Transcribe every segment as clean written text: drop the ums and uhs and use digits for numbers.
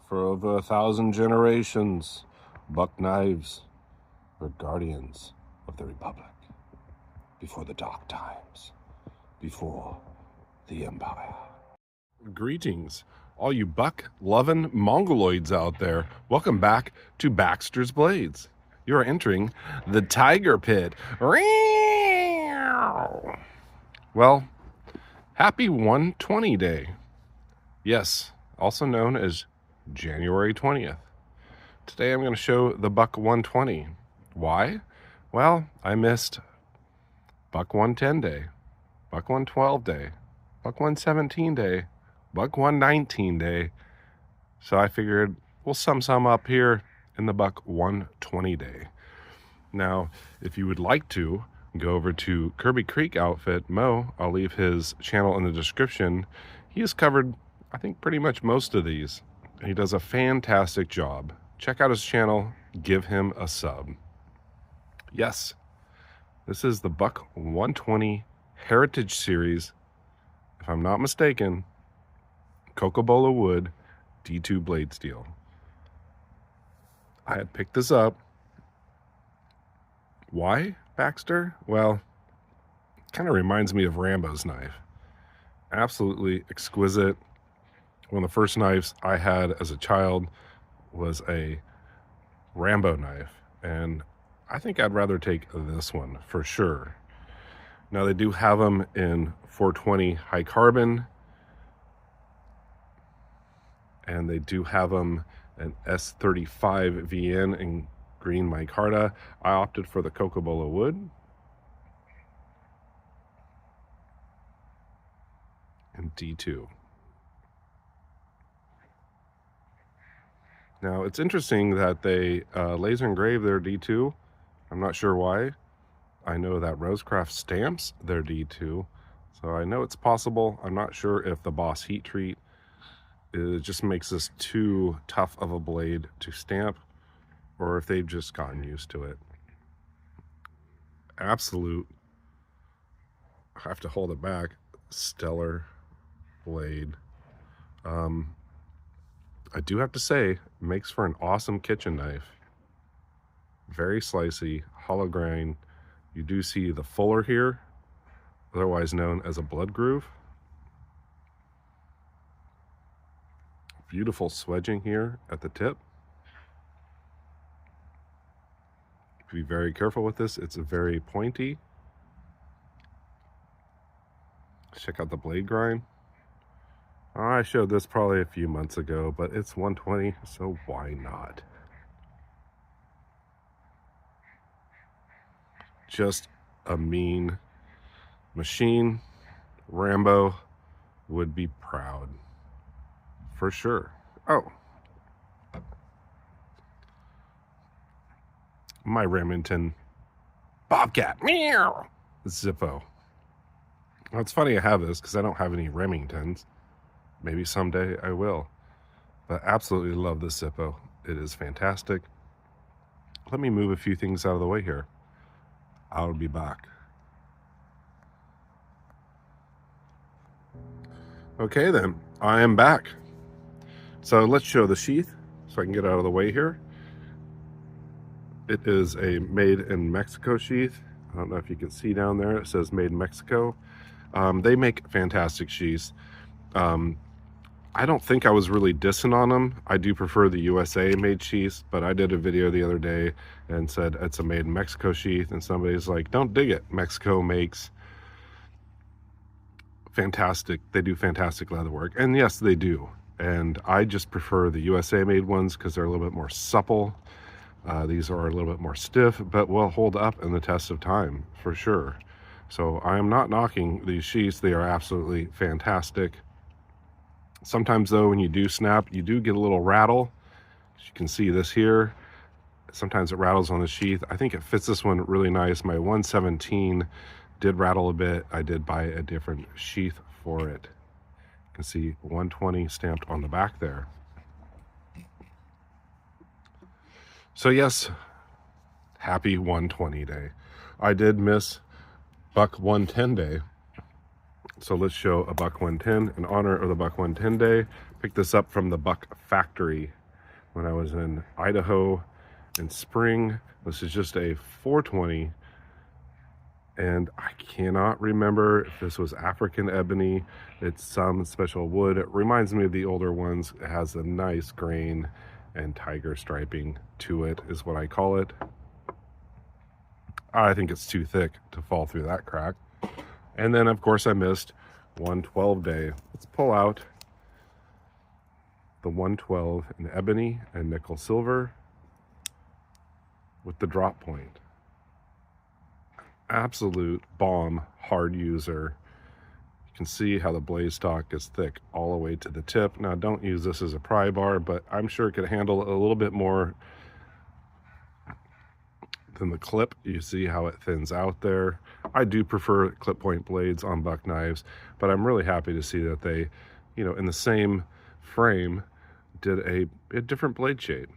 For over 1,000 generations, buck knives were guardians of the Republic. Before the dark times, before the Empire. Greetings, all you buck-loving mongoloids out there. Welcome back to Baxter's Blades. You are entering the Tiger Pit. Well, happy 120 Day. Yes, also known as January 20th. Today I'm going to show the buck 120. Why? Well, I missed buck 110 day, buck 112 day, buck 117 day, buck 119 day. So I figured we'll sum up here in the buck 120 day. Now, if you would like to go over to Kirby Creek Outfit, Mo, I'll leave his channel in the description. He has covered, I think, pretty much most of these. He does a fantastic job. Check out his channel, give him a sub. Yes, this is the buck 120 Heritage Series, if I'm not mistaken, Cocobolo Wood D2 blade steel. I had picked this up. Why, Baxter? Well, it kind of reminds me of Rambo's knife. Absolutely exquisite. One of the first knives I had as a child was a Rambo knife, and I think I'd rather take this one for sure. Now, they do have them in 420 high carbon, and they do have them in S35 VN in green micarta. I opted for the Cocobolo wood and D2. Now, it's interesting that they laser engrave their D2. I'm not sure why. I know that Rosecraft stamps their D2, so I know it's possible. I'm not sure if the Boss heat treat just makes this too tough of a blade to stamp, or if they've just gotten used to it. Absolute, I have to hold it back, stellar blade. I do have to say, it makes for an awesome kitchen knife. Very slicey, hollow grind. You do see the fuller here, otherwise known as a blood groove. Beautiful swedging here at the tip. Be very careful with this. It's very pointy. Check out the blade grind. I showed this probably a few months ago, but it's 120, so why not? Just a mean machine. Rambo would be proud, for sure. Oh, my Remington Bobcat, meow, Zippo. Well, it's funny I have this because I don't have any Remingtons. Maybe someday I will. But absolutely love this Zippo. It is fantastic. Let me move a few things out of the way here. I'll be back. Okay then, I am back. So let's show the sheath so I can get out of the way here. It is a made in Mexico sheath. I don't know if you can see down there, it says made in Mexico. They make fantastic sheaths. I don't think I was really dissing on them. I do prefer the USA made sheaths, but I did a video the other day and said it's a made in Mexico sheath, and somebody's like, don't dig it. Mexico makes fantastic, they do fantastic leather work. And yes, they do. And I just prefer the USA made ones because they're a little bit more supple. These are a little bit more stiff, but will hold up in the test of time for sure. So I am not knocking these sheaths. They are absolutely fantastic. Sometimes though, when you do snap, you do get a little rattle. As you can see this here, sometimes it rattles on the sheath. I think it fits this one really nice. My 117 did rattle a bit. I did buy a different sheath for it. You can see 120 stamped on the back there. So yes, happy 120 day. I did miss buck 110 day. So let's show a buck 110 in honor of the buck 110 day. Picked this up from the Buck Factory when I was in Idaho in spring. This is just a 420, and I cannot remember if this was African ebony. It's some special wood. It reminds me of the older ones. It has a nice grain and tiger striping to it, is what I call it. I think it's too thick to fall through that crack. And then, of course, I missed 112 day. Let's pull out the 112 in ebony and nickel silver with the drop point. Absolute bomb hard user. You can see how the blade stock is thick all the way to the tip. Now, don't use this as a pry bar, but I'm sure it could handle a little bit more than the clip. You see how it thins out there. I do prefer clip point blades on buck knives, but I'm really happy to see that they, in the same frame, did a different blade shade.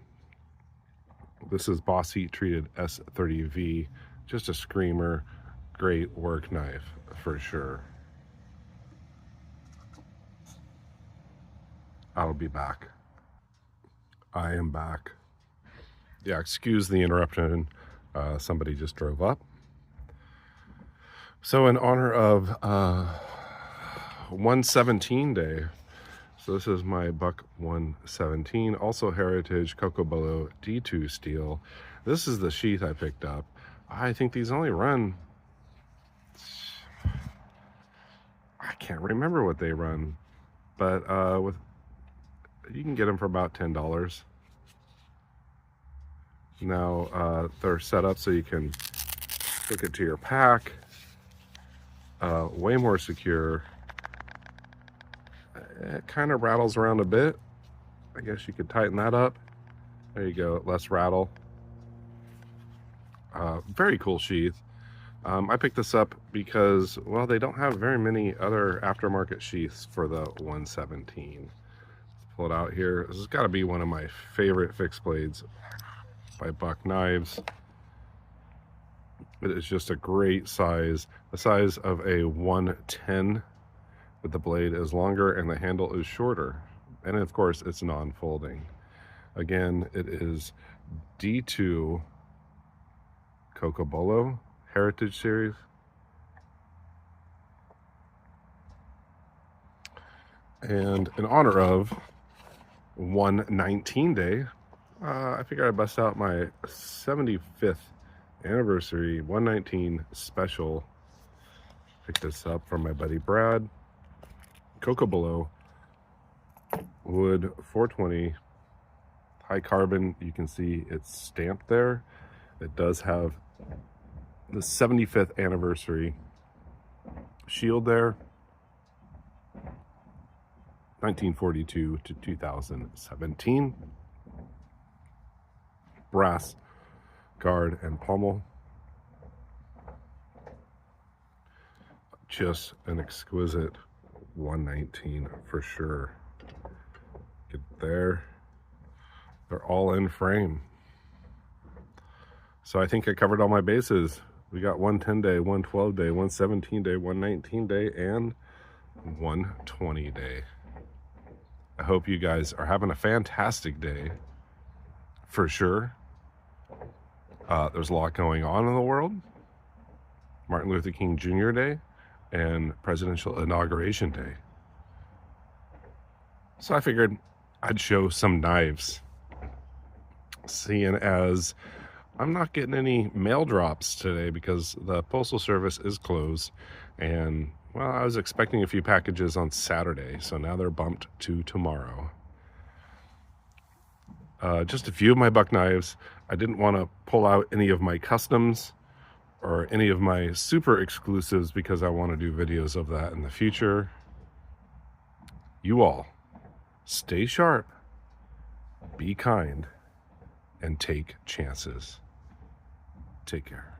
This is Boss Heat treated S30V, just a screamer, great work knife for sure. I'll be back. I am back. Yeah, excuse the interruption. Somebody just drove up. So in honor of 117 day, so this is my Buck 117, also Heritage Cocobolo D2 steel. This is the sheath I picked up. I think these only run, I can't remember what they run, but you can get them for about $10. Now they're set up so you can hook it to your pack. Way more secure. It kind of rattles around a bit. I guess you could tighten that up. There you go, less rattle. Very cool sheath. I picked this up because, well, they don't have very many other aftermarket sheaths for the 117. Let's pull it out here. This has got to be one of my favorite fixed blades by Buck Knives. It is just a great size, the size of a 110, but the blade is longer and the handle is shorter. And of course, it's non-folding. Again, it is D2 Cocobolo Heritage Series. And in honor of 119 day, I figured I'd bust out my 75th anniversary 119 special. Picked this up from my buddy Brad. Cocobolo wood 420, high carbon. You can see it's stamped there. It does have the 75th anniversary shield there, 1942 to 2017. Brass guard and pommel. Just an exquisite 119 for sure. Get there. They're all in frame. So I think I covered all my bases. We got 110 day, 112 day, 117 day, 119 day, and 120 day. I hope you guys are having a fantastic day for sure. There's a lot going on in the world. Martin Luther King Jr. Day and Presidential Inauguration Day. So I figured I'd show some knives, seeing as I'm not getting any mail drops today because the Postal Service is closed. And, well, I was expecting a few packages on Saturday, so now they're bumped to tomorrow. Just a few of my buck knives. I didn't want to pull out any of my customs or any of my super exclusives because I want to do videos of that in the future. You all, stay sharp, be kind, and take chances. Take care.